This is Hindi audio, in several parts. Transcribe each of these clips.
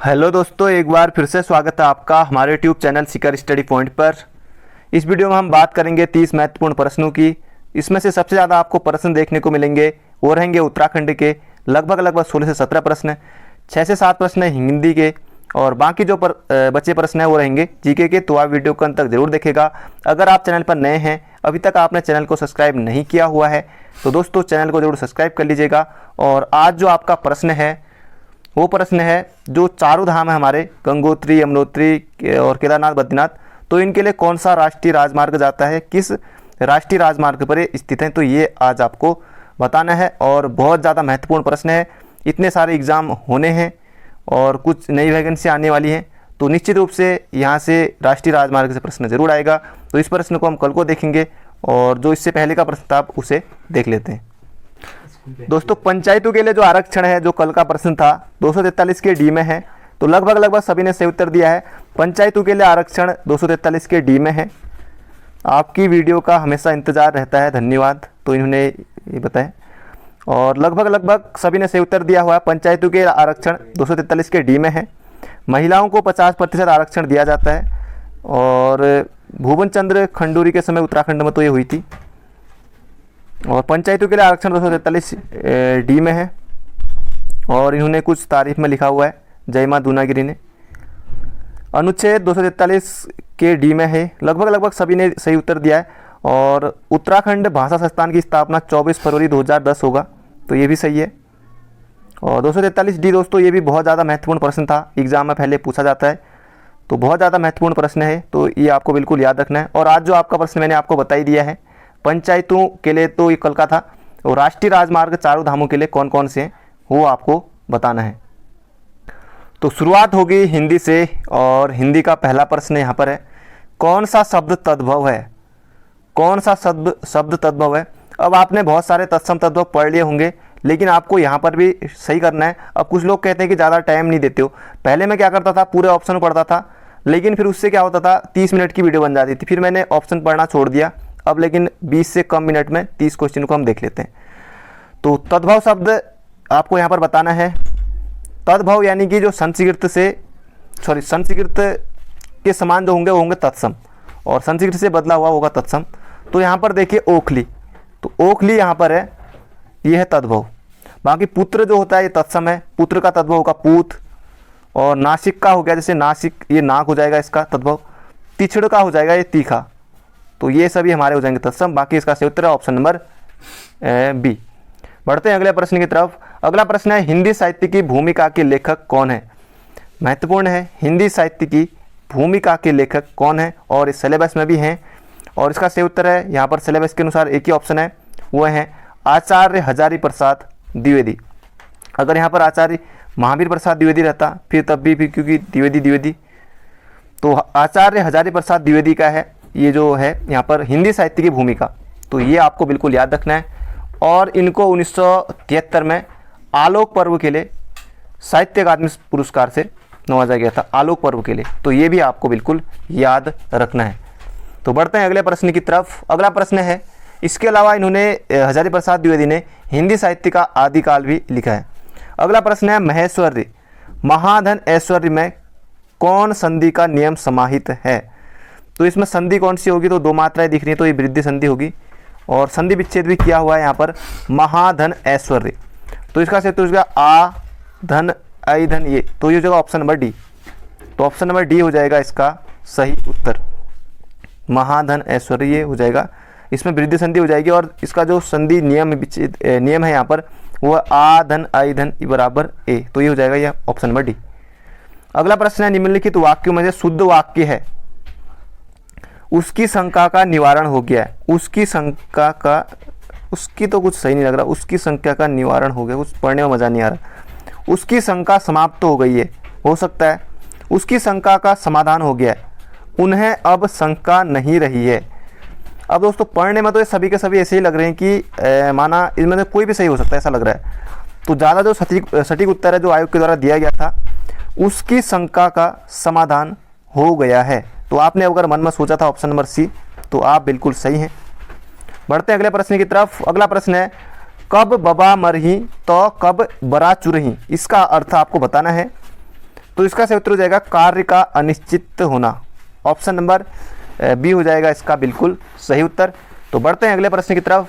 हेलो दोस्तों, एक बार फिर से स्वागत है आपका हमारे YouTube channel Sikar study point पर। इस वीडियो में हम बात करेंगे 30 महत्वपूर्ण प्रश्नों की। इसमें से सबसे ज़्यादा आपको प्रश्न देखने को मिलेंगे वो रहेंगे उत्तराखंड के, लगभग 16 से 17 प्रश्न, 6 से 7 प्रश्न हिंदी के और बाकी जो बचे प्रश्न हैं वो रहेंगे जीके के। तो आप वीडियो को अंत तक जरूर देखेगा। अगर आप चैनल पर नए हैं, अभी तक आपने चैनल को सब्सक्राइब नहीं किया हुआ है तो दोस्तों चैनल को जरूर सब्सक्राइब कर लीजिएगा। और आज जो आपका प्रश्न है वो प्रश्न है जो चारों धाम है हमारे, गंगोत्री, यमुनोत्री और केदारनाथ, बद्रीनाथ, तो इनके लिए कौन सा राष्ट्रीय राजमार्ग जाता है, किस राष्ट्रीय राजमार्ग पर ये स्थित है, तो ये आज आपको बताना है। और बहुत ज़्यादा महत्वपूर्ण प्रश्न है, इतने सारे एग्ज़ाम होने हैं और कुछ नई वैकेंसी आने वाली हैं, तो निश्चित रूप से यहाँ से राष्ट्रीय राजमार्ग से प्रश्न जरूर आएगा। तो इस प्रश्न को हम कल को देखेंगे और जो इससे पहले का प्रश्न था आप उसे देख लेते हैं। दोस्तों, पंचायतों के लिए जो आरक्षण है, जो कल का प्रश्न था 243 के डी में है, तो लगभग सभी ने सही उत्तर दिया है। पंचायतों के लिए आरक्षण 243 के डी में है। आपकी वीडियो का हमेशा इंतजार रहता है, धन्यवाद। तो इन्होंने ये बताया और लगभग सभी ने सही उत्तर दिया हुआ है। पंचायतों के आरक्षण 243 के डी में है। महिलाओं को 50% आरक्षण दिया जाता है और भुवन चंद्र खंडूरी के समय उत्तराखंड में तो ये हुई थी। और पंचायतों के लिए आरक्षण 243 डी में है और इन्होंने कुछ तारीफ में लिखा हुआ है, जयमा दूनागिरी ने। अनुच्छेद 243 के डी में है, लगभग सभी ने सही उत्तर दिया है। और उत्तराखंड भाषा संस्थान की स्थापना 24 फरवरी 2010 होगा, तो ये भी सही है। और 243 डी दोस्तों ये भी बहुत ज़्यादा महत्वपूर्ण प्रश्न था, एग्जाम में पहले पूछा जाता है, तो बहुत ज़्यादा महत्वपूर्ण प्रश्न है, तो ये आपको बिल्कुल याद रखना है। और आज जो आपका प्रश्न मैंने आपको बता ही दिया है, पंचायतों के लिए तो ये कल का था, और राष्ट्रीय राजमार्ग चारों धामों के लिए कौन कौन से हैं वो आपको बताना है। तो शुरुआत होगी हिंदी से और हिंदी का पहला प्रश्न यहाँ पर है, कौन सा शब्द तद्भव है? कौन सा शब्द तद्भव है? अब आपने बहुत सारे तत्सम तद्भव पढ़ लिए होंगे, लेकिन आपको यहाँ पर भी सही करना है। अब कुछ लोग कहते हैं कि ज़्यादा टाइम नहीं देते हो। पहले मैं क्या करता था, पूरे ऑप्शन पढ़ता था, लेकिन फिर उससे क्या होता था 30 मिनट की वीडियो बन जाती थी, फिर मैंने ऑप्शन पढ़ना छोड़ दिया। अब लेकिन 20 से कम मिनट में 30 क्वेश्चन को हम देख लेते हैं। तो तद्भव शब्द आपको यहाँ पर बताना है। तद्भव यानी कि जो संस्कृत के समान जो होंगे वो होंगे तत्सम, और संस्कृत से बदला हुआ होगा तत्सम। तो यहाँ पर देखिए ओखली, तो ओखली यहाँ पर है, ये है तद्भव। बाकी पुत्र जो होता है ये तत्सम है, पुत्र का तद्भव होगा पूत। और नासिक का हो गया, जैसे नासिक, ये नाक हो जाएगा इसका तद्भव। तिछड़ का हो जाएगा ये तीखा। तो ये सभी हमारे हो जाएंगे तत्सम। बाकी इसका सही उत्तर है ऑप्शन नंबर बी। बढ़ते हैं अगले प्रश्न की तरफ। अगला प्रश्न है, हिंदी साहित्य की भूमिका के लेखक कौन है? महत्वपूर्ण है, हिंदी साहित्य की भूमिका के लेखक कौन है, और इस सिलेबस में भी हैं। और इसका सही उत्तर है, यहाँ पर सिलेबस के अनुसार एक ही ऑप्शन है, वो है आचार्य हजारी प्रसाद द्विवेदी। अगर यहाँ पर आचार्य महावीर प्रसाद द्विवेदी रहता फिर तब भी क्योंकि द्विवेदी, तो आचार्य हजारी प्रसाद द्विवेदी का है ये जो है यहाँ पर हिंदी साहित्य की भूमिका। तो ये आपको बिल्कुल याद रखना है। और इनको 1973 में आलोक पर्व के लिए साहित्य अकादमी पुरस्कार से नवाजा गया था, आलोक पर्व के लिए। तो ये भी आपको बिल्कुल याद रखना है। तो बढ़ते हैं अगले प्रश्न की तरफ। अगला प्रश्न है, इसके अलावा इन्होंने हजारी प्रसाद द्विवेदी ने हिंदी साहित्य का आदिकाल भी लिखा है। अगला प्रश्न है, महेश्वरी महाधन ऐश्वर्य में कौन संधि का नियम समाहित है? तो इसमें संधि कौन सी होगी? तो दो मात्राएं दिख रही हैं, तो ये वृद्धि संधि होगी और संधि विच्छेद भी किया हुआ है यहाँ पर, महाधन ऐश्वर्य। तो इसका से तो इसका आ धन आई धन, ये तो ये हो जाएगा ऑप्शन नंबर डी। तो ऑप्शन नंबर डी हो जाएगा इसका सही उत्तर, महाधन ऐश्वर्य ये हो जाएगा। इसमें वृद्धि संधि हो जाएगी और इसका जो संधि नियम है यहाँ पर वो आ धन आई धन बराबर ए। तो ये हो जाएगा यह ऑप्शन नंबर डी। अगला प्रश्न है, निम्नलिखित वाक्यों में से शुद्ध वाक्य है उसकी शंका का निवारण हो गया है। उसकी शंका का, उसकी तो कुछ सही नहीं लग रहा, उसकी शंका का निवारण हो गया, कुछ पढ़ने में मज़ा नहीं आ रहा। उसकी शंका समाप्त हो गई है, हो सकता है उसकी शंका का समाधान हो गया है, उन्हें अब शंका नहीं रही है। अब दोस्तों पढ़ने में तो ये सभी के सभी ऐसे ही लग रहे हैं कि माना इनमें से कोई भी सही हो सकता है, ऐसा लग रहा है। तो ज़्यादा जो सटीक उत्तर है जो आयोग के द्वारा दिया गया था, उसकी शंका का समाधान हो गया है। तो आपने अगर मन में सोचा था ऑप्शन नंबर सी, तो आप बिल्कुल सही हैं। बढ़ते हैं अगले प्रश्न की तरफ। अगला प्रश्न है, कब बबा मरही तो कब बरा चुरही, इसका अर्थ आपको बताना है। तो इसका सही उत्तर हो जाएगा कार्य का अनिश्चित होना। ऑप्शन नंबर बी हो जाएगा इसका बिल्कुल सही उत्तर। तो बढ़ते हैं अगले प्रश्न की तरफ।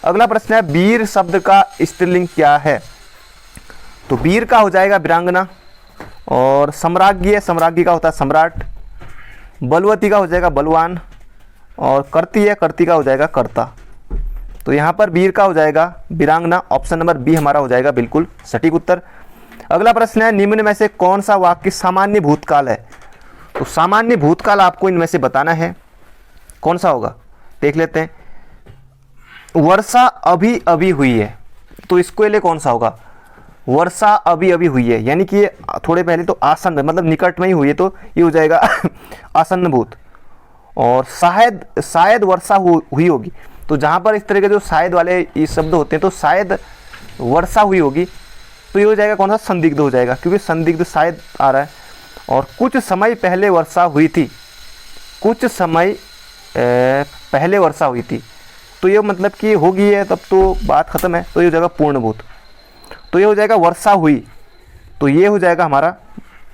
अगला प्रश्न है वीर शब्द का स्त्रीलिंग क्या है? तो वीर का हो जाएगा वीरांगना, और सम्राज्ञी है, सम्राज्ञी का होता है सम्राट, बलवती का हो जाएगा बलवान, और कर्ती है, कर्ती का हो जाएगा कर्ता। तो यहाँ पर वीर का हो जाएगा वीरांगना। ऑप्शन नंबर बी हमारा हो जाएगा बिल्कुल सटीक उत्तर। अगला प्रश्न है निम्न में से कौन सा वाक्य सामान्य भूतकाल है? तो सामान्य भूतकाल आपको इनमें से बताना है, कौन सा होगा देख लेते हैं। वर्षा अभी अभी हुई है, तो इसके लिए कौन सा होगा? वर्षा अभी अभी हुई है, यानी कि ये थोड़े पहले तो आसन्न मतलब निकट में ही हुई है, तो ये हो जाएगा आसन्न भूत। और शायद शायद वर्षा हुई होगी, तो जहाँ पर इस तरह के जो शायद वाले ये शब्द होते हैं, तो शायद वर्षा हुई होगी, तो ये हो जाएगा कौन सा? संदिग्ध हो जाएगा, क्योंकि संदिग्ध शायद आ रहा है। और कुछ समय पहले वर्षा हुई थी, कुछ समय पहले वर्षा हुई थी, तो ये मतलब कि होगी है, तब तो बात खत्म है, तो ये हो जाएगा पूर्णभूत। तो ये हो जाएगा वर्षा हुई, तो ये हो जाएगा हमारा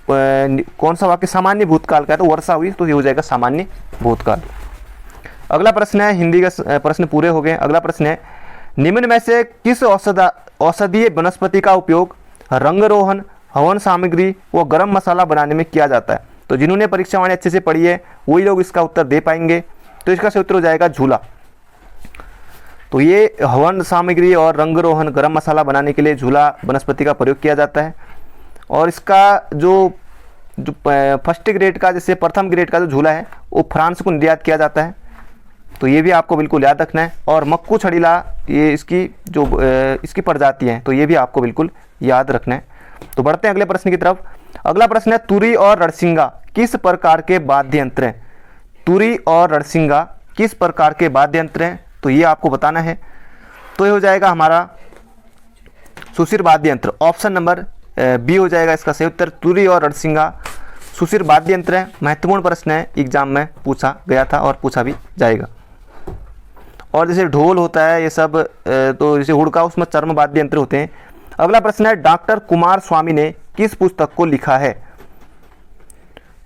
कौन सा वाक्य? सामान्य भूतकाल का है, तो वर्षा हुई, तो ये हो जाएगा सामान्य भूतकाल। अगला प्रश्न है, हिंदी का प्रश्न पूरे हो गए। अगला प्रश्न है निम्न में से किस औषधीय वनस्पति का उपयोग रंगरोहन, हवन सामग्री व गरम मसाला बनाने में किया जाता है? तो जिन्होंने परीक्षा वाणी अच्छे से पढ़ी है वही लोग इसका उत्तर दे पाएंगे। तो इसका सही उत्तर हो जाएगा झूला। तो ये हवन सामग्री और रंगरोहन, गरम मसाला बनाने के लिए झूला वनस्पति का प्रयोग किया जाता है। और इसका जो फर्स्ट ग्रेड का, जैसे प्रथम ग्रेड का जो झूला है वो फ्रांस को निर्यात किया जाता है, तो ये भी आपको बिल्कुल याद रखना है। और मक्कू छड़ीला, ये इसकी जो इसकी प्रजाति है, तो ये भी आपको बिल्कुल याद रखना है। तो बढ़ते हैं अगले प्रश्न की तरफ। अगला प्रश्न है तुरी और रणसिंगा किस प्रकार के वाद्य यंत्र हैं? तुरी और रणसिंगा किस प्रकार के वाद्य यंत्र हैं? तो ये आपको बताना है। तो ये हो जाएगा हमारा सुशिर वाद्य यंत्र। ऑप्शन नंबर बी हो जाएगा इसका सही उत्तर। तुरी और रणसिंगा सुशिर वाद्य यंत्र है। महत्वपूर्ण प्रश्न है, एग्जाम में पूछा गया था और पूछा भी जाएगा। और जैसे ढोल होता है ये सब, तो जैसे हुड़का, उसमें चर्म वाद्य यंत्र होते हैं। अगला प्रश्न है डॉक्टर कुमार स्वामी ने किस पुस्तक को लिखा है?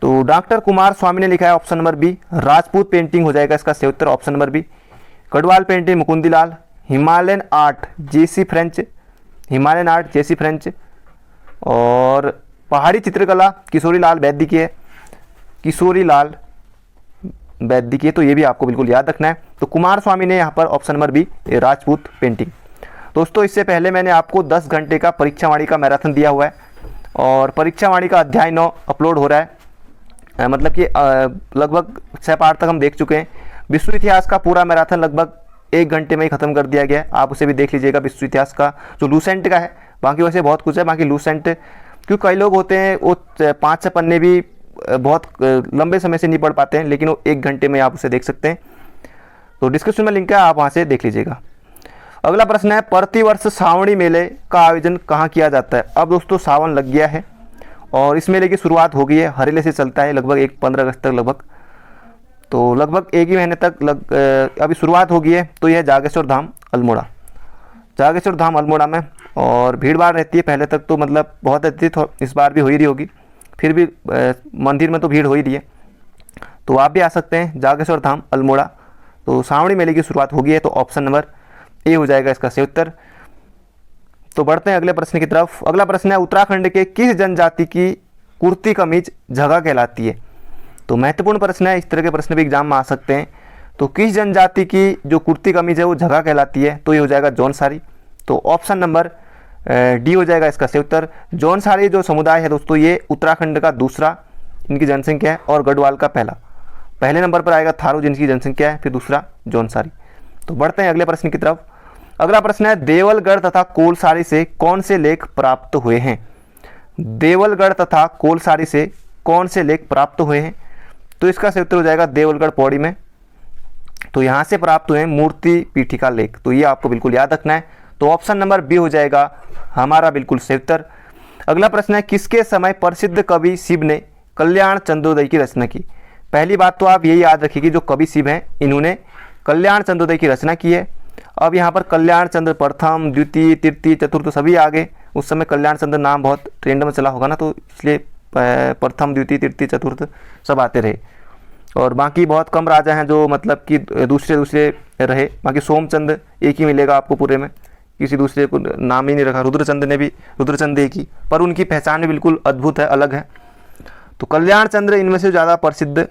तो डॉक्टर कुमार स्वामी ने लिखा है option number B Rajput painting हो जाएगा इसका सही उत्तर। Option number B. Garhwal painting Mukundilal, Himalayan art J C French, Himalayan art J C French, और पहाड़ी चित्रकला किशोरीलाल वैद्य की है, किशोरीलाल वैद्य की है। तो ये भी आपको बिल्कुल याद रखना है। तो कुमार स्वामी ने यहाँ पर option number B Rajput painting. दोस्तों इससे पहले मैंने आपको 10 घंटे का परीक्षा वाणी का मैराथन दिया हुआ है, और परीक्षा वाणी का अध्याय 9 अपलोड हो रहा है। मतलब कि लगभग 6 पार्ट तक हम देख चुके हैं। विश्व इतिहास का पूरा मैराथन लगभग 1 घंटे में ही खत्म कर दिया गया है। आप उसे भी देख लीजिएगा, विश्व इतिहास का जो लूसेंट का है। बाकी वैसे बहुत कुछ है, बाकी लूसेंट, क्योंकि कई लोग होते हैं वो 5-6 पन्ने भी बहुत लंबे समय से नहीं पढ़ पाते हैं, लेकिन वो 1 घंटे में आप उसे देख सकते हैं। तो डिस्क्रिप्शन में लिंक है, आप वहाँ से देख लीजिएगा। अगला प्रश्न है प्रतिवर्ष सावणी मेले का आयोजन कहाँ किया जाता है? अब दोस्तों सावन लग गया है और इस मेले की शुरुआत हो गई है। हरेले से चलता है लगभग 15 अगस्त तक लगभग, तो लगभग 1 ही महीने तक अभी शुरुआत हो गई है। तो यह जागेश्वर धाम अल्मोड़ा, जागेश्वर धाम अल्मोड़ा में, और भीड़ भाड़ रहती है। पहले तक तो मतलब बहुत रहती थी, इस बार भी हो ही रही होगी, फिर भी मंदिर में तो भीड़ हो ही रही है। तो आप भी आ सकते हैं जागेश्वर धाम अल्मोड़ा। तो सावणी मेले की शुरुआत हो गई है, तो ऑप्शन नंबर ए हो जाएगा इसका सही उत्तर। तो बढ़ते हैं अगले प्रश्न की तरफ। अगला प्रश्न है उत्तराखंड के किस जनजाति की कुर्ती कमीज झगा कहलाती है? तो महत्वपूर्ण प्रश्न है, इस तरह के प्रश्न भी एग्जाम में आ सकते हैं। तो किस जनजाति की जो कुर्ती कमीज है वो झगा कहलाती है? तो ये हो जाएगा जौनसारी। तो ऑप्शन नंबर डी हो जाएगा इसका सही उत्तर। जौनसारी जो समुदाय है दोस्तों, ये उत्तराखंड का दूसरा इनकी जनसंख्या है, और गढ़वाल का पहले नंबर पर आएगा थारू जिनकी जनसंख्या है, फिर दूसरा जौनसारी। तो बढ़ते हैं अगले प्रश्न की तरफ। अगला प्रश्न है देवलगढ़ तथा कोलसारी से कौन से लेख प्राप्त हुए हैं? देवलगढ़ तथा कोलसारी से कौन से लेख प्राप्त हुए हैं? तो इसका सही उत्तर हो जाएगा देवलगढ़ पौड़ी में। तो यहाँ से प्राप्त हुए हैं मूर्ति पीठिका लेख। तो ये आपको बिल्कुल याद रखना है। तो ऑप्शन नंबर बी हो जाएगा हमारा बिल्कुल सही उत्तर। अगला प्रश्न है किसके समय प्रसिद्ध कवि शिव ने कल्याण चंद्रोदय की रचना की? पहली बात तो आप यही याद रखिए कि जो कवि शिव हैं इन्होंने कल्याण चंद्रोदय की रचना की है। अब यहाँ पर कल्याण चंद्र प्रथम, द्वितीय, तृतीय, चतुर्थ सभी आ गए। उस समय कल्याण चंद्र नाम बहुत ट्रेंड में चला होगा ना, तो इसलिए प्रथम, द्वितीय, तृतीय, चतुर्थ सब आते रहे। और बाकी बहुत कम राजा हैं जो मतलब कि दूसरे दूसरे रहे। बाकी सोमचंद एक ही मिलेगा आपको पूरे में, किसी दूसरे को नाम ही नहीं रखा। रुद्रचंद ने भी, रुद्रचंद एक ही, पर उनकी पहचान भी बिल्कुल अद्भुत है, अलग है। तो कल्याण चंद्र इनमें से ज़्यादा प्रसिद्ध,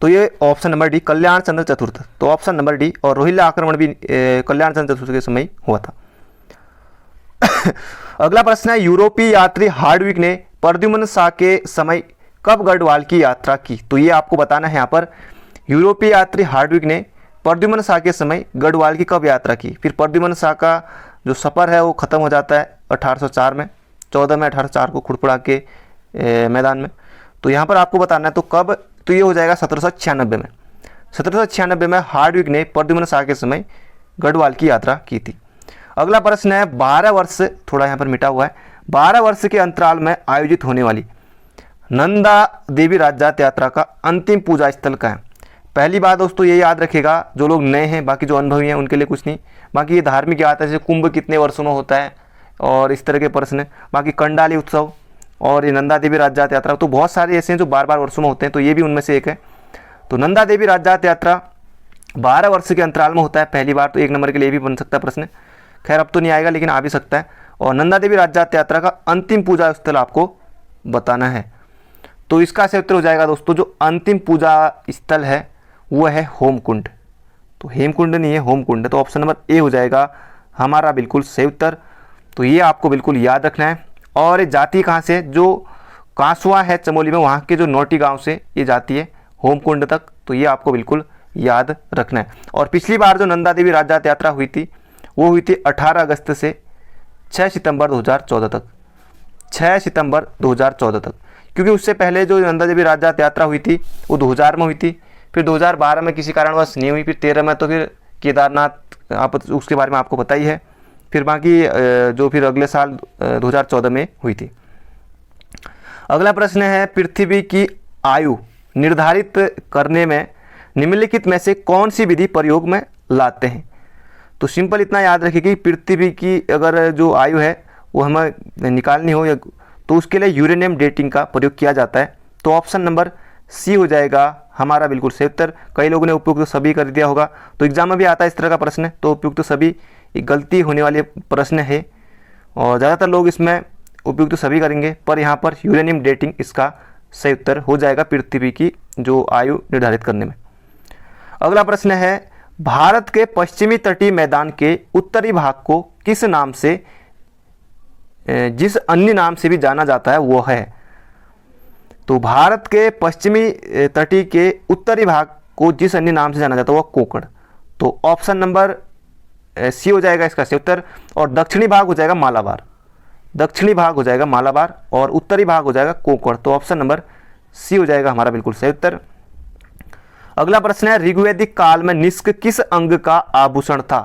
तो ये ऑप्शन नंबर डी, कल्याण चंद्र चतुर्थ। तो ऑप्शन नंबर डी। और रोहिल्ला आक्रमण भी कल्याण चंद्र चतुर्थ के समय हुआ था। अगला प्रश्न है, यूरोपीय यात्री हार्डविक ने प्रद्युम्न शाह के समय कब गढ़वाल की यात्रा की? तो ये आपको बताना है यहाँ पर, यूरोपीय यात्री हार्डविक ने प्रद्युम्न शाह के समय गढ़वाल की कब यात्रा की। फिर प्रद्युम्न शाह का जो सफ़र है वो ख़त्म हो जाता है 1804 में, 14 में 1804 को खुड़पुड़ा के मैदान में। तो यहाँ पर आपको बताना है तो कब, तो ये हो जाएगा 1796 में। 1796 में हार्डविक ने प्रद्युम्न शाह के समय गढ़वाल की यात्रा की थी। अगला प्रश्न है, 12 वर्ष, थोड़ा यहाँ पर मिटा हुआ है, 12 वर्ष के अंतराल में आयोजित होने वाली नंदा देवी राजजात यात्रा का अंतिम पूजा स्थल का है। पहली बात दोस्तों ये याद रखेगा, जो लोग नए हैं, बाकी जो अनुभवी हैं उनके लिए कुछ नहीं, बाकी ये धार्मिक यात्रा जैसे कुंभ कितने वर्षों में होता है और इस तरह के प्रश्न। बाकी कंडाली उत्सव और ये नंदा देवी राजजात यात्रा, तो बहुत सारे ऐसे हैं जो बार बार वर्षों में होते हैं, तो ये भी उनमें से एक है। तो नंदा देवी राजजात यात्रा 12 वर्ष के अंतराल में होता है पहली बार, तो 1 नंबर के लिए भी बन सकता है प्रश्न। खैर अब तो नहीं आएगा लेकिन आ भी सकता है। और नंदा देवी राजजात यात्रा का अंतिम पूजा स्थल आपको बताना है। तो इसका सही उत्तर हो जाएगा दोस्तों, जो अंतिम पूजा स्थल है वो है होमकुंड। तो हेमकुंड नहीं है, होमकुंड। तो ऑप्शन नंबर ए हो जाएगा हमारा बिल्कुल सही उत्तर। तो ये आपको बिल्कुल याद रखना है। और ये जाति कहाँ से, जो कांसुआ है चमोली में, वहाँ के जो नोटी गांव से ये जाती है होमकुंड तक। तो ये आपको बिल्कुल याद रखना है। और पिछली बार जो नंदा देवी राजजात यात्रा हुई थी वो हुई थी 18 अगस्त से 6 सितंबर 2014 तक, 6 सितंबर 2014 तक। क्योंकि उससे पहले जो नंदा देवी राजजात यात्रा हुई थी वो 2000 में हुई थी, फिर 2012 में किसी कारणवश नहीं हुई, फिर 13 में तो फिर केदारनाथ, आप उसके बारे में आपको पता ही है। फिर बाकी जो फिर अगले साल 2014 में हुई थी। अगला प्रश्न है, पृथ्वी की आयु निर्धारित करने में निम्नलिखित में से कौन सी विधि प्रयोग में लाते हैं? तो सिंपल इतना याद रखिए कि पृथ्वी की अगर जो आयु है वो हमें निकालनी हो तो उसके लिए यूरेनियम डेटिंग का प्रयोग किया जाता है। तो ऑप्शन नंबर सी हो जाएगा हमारा बिल्कुल सही उत्तर। कई लोगों ने उपयुक्त सभी कर दिया होगा, तो एग्जाम में भी आता है इस तरह का प्रश्न, तो उपयुक्त सभी एक गलती होने वाली प्रश्न है और ज़्यादातर लोग इसमें उपयुक्त सभी करेंगे, पर यहाँ पर यूरेनियम डेटिंग इसका सही उत्तर हो जाएगा पृथ्वी की जो आयु निर्धारित करने में। अगला प्रश्न है, भारत के पश्चिमी तटीय मैदान के उत्तरी भाग को किस नाम से, जिस अन्य नाम से भी जाना जाता है वो है? तो भारत के पश्चिमी तटीय के उत्तरी भाग को जिस अन्य नाम से जाना जाता है वो कोंकण। तो ऑप्शन नंबर सी हो जाएगा इसका सही उत्तर। और दक्षिणी भाग हो जाएगा मालाबार, दक्षिणी भाग हो जाएगा मालाबार और उत्तरी भाग हो जाएगा कोंकण। तो ऑप्शन नंबर सी हो जाएगा हमारा बिल्कुल सही उत्तर। अगला प्रश्न है, ऋग्वैदिक काल में निष्क किस अंग का आभूषण था?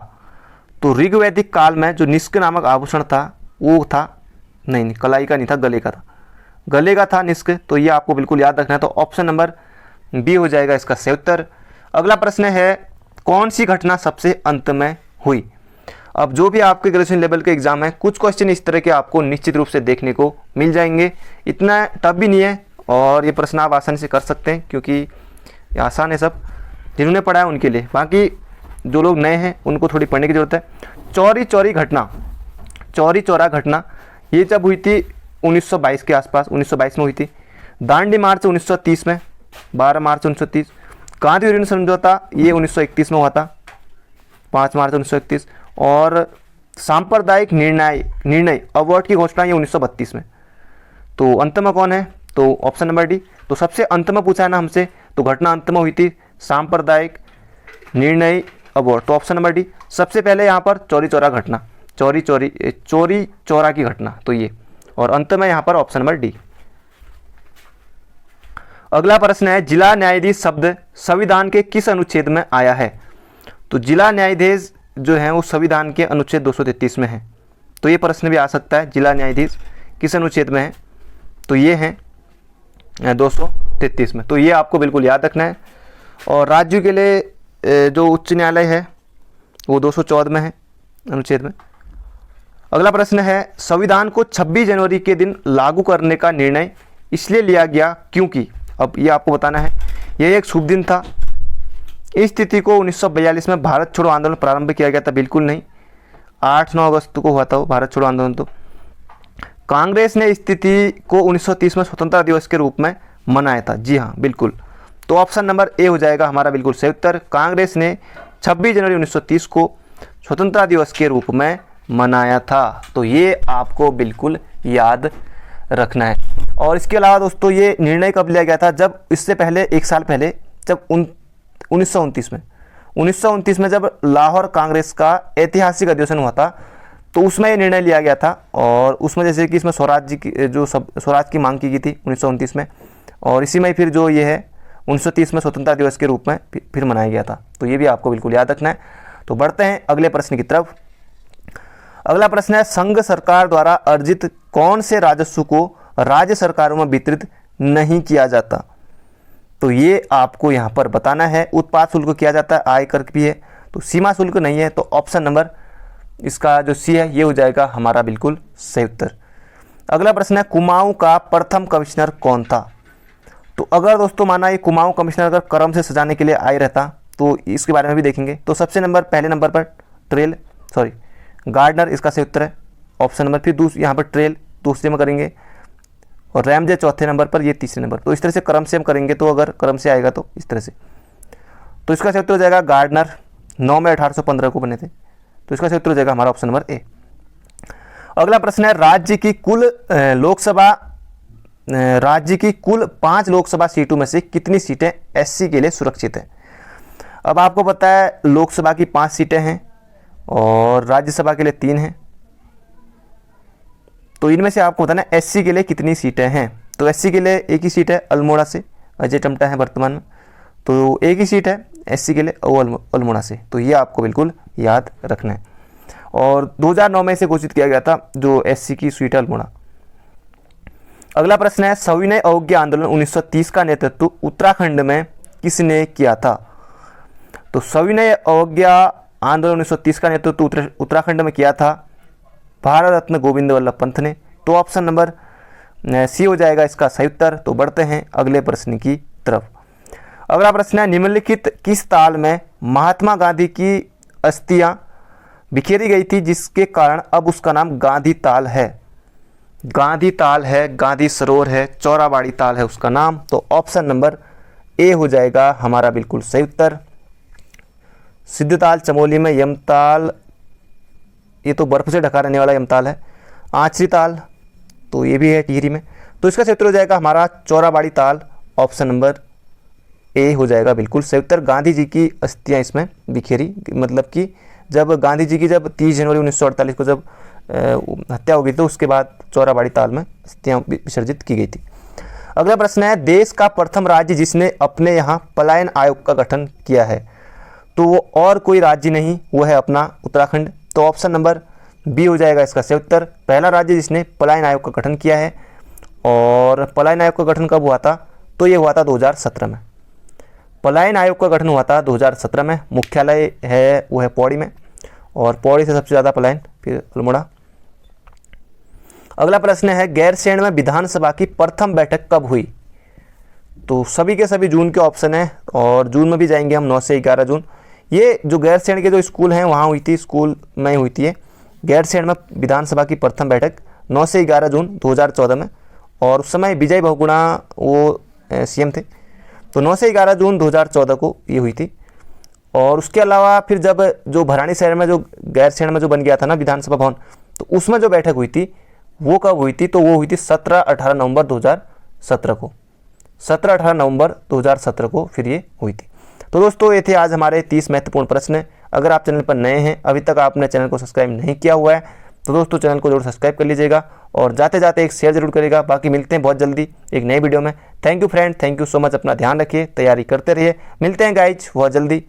तो ऋग्वैदिक काल में जो निष्क नामक आभूषण था वो था, नहीं कलाई का नहीं था, गले का था, गले का था निष्क। तो ये आपको बिल्कुल याद रखना है। तो ऑप्शन नंबर बी हो जाएगा इसका सही उत्तर। अगला प्रश्न है, कौन सी घटना सबसे अंत में हुई? अब जो भी आपके ग्रेजुएशन लेवल के एग्जाम है, कुछ क्वेश्चन इस तरह के आपको निश्चित रूप से देखने को मिल जाएंगे। इतना टफ भी नहीं है और ये प्रश्न आप आसानी से कर सकते हैं क्योंकि ये आसान है, सब जिन्होंने पढ़ा है उनके लिए। बाकी जो लोग नए हैं उनको थोड़ी पढ़ने की जरूरत है। चौरी चौरी घटना, चौरी चौरा घटना ये जब हुई थी 1922 के आसपास, 1922 में हुई थी। दांडी मार्च 1930 में, 12 मार्च 1930। गांधी यूरियन समझौता ये 1931 में हुआ था, 5 मार्च 1931। और सांप्रदायिक निर्णय अवार्ड की घोषणा ये 1932 में। तो अंत में कौन है? तो ऑप्शन नंबर डी। तो सबसे अंत में पूछा है ना हमसे, तो घटना अंत में हुई थी सांप्रदायिक निर्णय अवार्ड। तो ऑप्शन नंबर डी। सबसे पहले यहाँ पर चौरी चौरा घटना, चौरी चौरा की घटना, तो ये, और अंत में यहाँ पर ऑप्शन नंबर डी। अगला प्रश्न है, जिला न्यायाधीश शब्द संविधान के किस अनुच्छेद में आया है? तो जिला न्यायाधीश जो है वो संविधान के अनुच्छेद 233 में है। तो ये प्रश्न भी आ सकता है, जिला न्यायाधीश किस अनुच्छेद में है? तो ये है 233 में। तो ये आपको बिल्कुल याद रखना है। और राज्य के लिए जो उच्च न्यायालय है वो 214 में है अनुच्छेद में। अगला प्रश्न है, संविधान को 26 जनवरी के दिन लागू करने का निर्णय इसलिए लिया गया क्योंकि। अब ये आपको बताना है, यह एक शुभ दिन था। इस तिथि को 1942 में भारत छोड़ो आंदोलन प्रारंभ किया गया था, बिल्कुल नहीं। 8-9 अगस्त को हुआ था वो भारत छोड़ो आंदोलन। तो कांग्रेस ने इस तिथि को 1930 में स्वतंत्रता दिवस के रूप में मनाया था, जी हाँ बिल्कुल। तो ऑप्शन नंबर ए हो जाएगा हमारा बिल्कुल सही उत्तर। कांग्रेस ने 26 जनवरी 1930 को स्वतंत्रता दिवस के रूप में मनाया था। तो ये आपको बिल्कुल याद रखना है। और इसके अलावा दोस्तों, ये निर्णय कब लिया गया था? जब इससे पहले 1 साल पहले, जब 1929 में जब लाहौर कांग्रेस का ऐतिहासिक अधिवेशन हुआ था, तो उसमें ये निर्णय लिया गया था। और उसमें जैसे कि इसमें स्वराज की मांग की गई थी 1929 में, और इसी में फिर जो ये है 1930 में स्वतंत्रता दिवस के रूप में फिर मनाया गया था। तो ये भी आपको बिल्कुल याद रखना है। तो बढ़ते हैं अगले प्रश्न की तरफ। अगला प्रश्न है, संघ सरकार द्वारा अर्जित कौन से राजस्व को राज्य सरकारों में वितरित नहीं किया जाता? तो ये आपको यहाँ पर बताना है। उत्पाद शुल्क किया जाता है, आयकर भी है, तो सीमा शुल्क नहीं है। तो ऑप्शन नंबर इसका जो सी है ये हो जाएगा हमारा बिल्कुल सही उत्तर। अगला प्रश्न है, कुमाऊं का प्रथम कमिश्नर कौन था? तो अगर दोस्तों माना ये कुमाऊं कमिश्नर अगर क्रम से सजाने के लिए आए रहता, तो इसके बारे में भी देखेंगे। तो पहले नंबर पर गार्डनर इसका सही उत्तर है, ऑप्शन नंबर। फिर यहाँ पर ट्रेल दूसरे में करेंगे, और रैमजे चौथे नंबर पर, ये तीसरे नंबर। तो इस तरह से क्रम से हम करेंगे, तो अगर क्रम से आएगा तो इस तरह से। तो इसका सही उत्तर हो जाएगा गार्डनर। 9 मई 1815 को बने थे। तो इसका सही उत्तर हो जाएगा हमारा ऑप्शन नंबर ए। अगला प्रश्न है, राज्य की कुल 5 लोकसभा सीटों में से कितनी सीटें एससी के लिए सुरक्षित हैं? अब आपको पता है लोकसभा की 5 सीटें हैं और राज्यसभा के लिए 3 हैं। तो इनमें से आपको बताना है एससी के लिए कितनी सीटें हैं। तो एससी के लिए एक ही सीट है, अल्मोड़ा से अजय टम्टा है वर्तमान में। तो एक ही सीट है एससी के लिए, वो अल्मोड़ा से। तो ये आपको बिल्कुल याद रखना है। और 2009 में इसे घोषित किया गया था जो एससी की सीट है अल्मोड़ा। अगला प्रश्न है, सविनय अवज्ञा आंदोलन 1930 का नेतृत्व उत्तराखंड में किसने किया था? तो सविनय अवज्ञा आंदोलन 1930 का नेतृत्व उत्तराखंड में किया था भारत रत्न गोविंद वल्लभ पंत ने। तो ऑप्शन नंबर सी हो जाएगा इसका सही उत्तर। तो बढ़ते हैं अगले प्रश्न की तरफ। अगला प्रश्न है, निम्नलिखित किस ताल में महात्मा गांधी की अस्थियां बिखेरी गई थी जिसके कारण अब उसका नाम गांधी ताल है? गांधी ताल है, गांधी सरोवर है, चौराबाड़ी ताल है उसका नाम। तो ऑप्शन नंबर ए हो जाएगा हमारा बिल्कुल सही उत्तर। सिद्धताल चमोली में, यमताल ये तो बर्फ से ढका रहने वाला यमताल है, आचरी ताल तो ये भी है टिहरी में। तो इसका सही उत्तर हो जाएगा हमारा चौराबाड़ी ताल, ऑप्शन नंबर ए हो जाएगा बिल्कुल सही उत्तर। गांधी जी की अस्थियां इसमें बिखेरी, मतलब कि जब गांधी जी की 30 जनवरी 1948 को जब हत्या हो गई तो उसके बाद चौराबाड़ी ताल में अस्थियां विसर्जित की गई थी। अगला प्रश्न है, देश का प्रथम राज्य जिसने अपने यहाँ पलायन आयोग का गठन किया है? तो वो और कोई राज्य नहीं, वो है अपना उत्तराखंड। तो ऑप्शन नंबर बी हो जाएगा इसका सही उत्तर। पहला राज्य जिसने पलायन आयोग का गठन किया है। और पलायन आयोग का गठन कब हुआ था? तो ये हुआ था 2017 में। पलायन आयोग का गठन हुआ था 2017 में। मुख्यालय है वो है पौड़ी में, और पौड़ी से सबसे ज़्यादा पलायन, फिर अल्मोड़ा। अगला प्रश्न है, गैरसैंण में विधानसभा की प्रथम बैठक कब हुई? तो सभी के सभी जून के ऑप्शन है, और जून में भी जाएंगे हम 9 से 11 जून। ये जो गैरसैंण के जो स्कूल हैं वहाँ हुई थी, स्कूल में हुई थी। गैरसैंण में विधानसभा की प्रथम बैठक 9 से 11 जून 2014 में, और उस समय विजय बहुगुणा वो सीएम थे। तो 9 से 11 जून 2014 को ये हुई थी। और उसके अलावा फिर जब जो भराड़ी शहर में जो गैरसैंण में जो बन गया था ना विधानसभा भवन, तो उसमें जो बैठक हुई थी वो कब हुई थी? तो वो हुई थी 17-18 नवंबर 2017 को। 17-18 नवंबर 2017 को फिर ये हुई थी। तो दोस्तों ये थे आज हमारे 30 महत्वपूर्ण प्रश्न। अगर आप चैनल पर नए हैं, अभी तक आपने चैनल को सब्सक्राइब नहीं किया हुआ है, तो दोस्तों चैनल को जरूर सब्सक्राइब कर लीजिएगा, और जाते जाते एक शेयर जरूर करिएगा। बाकी मिलते हैं बहुत जल्दी एक नई वीडियो में। Thank you friend, thank you so much. अपना ध्यान रखिए, तैयारी करते रहिए। मिलते हैं गाइज बहुत जल्दी।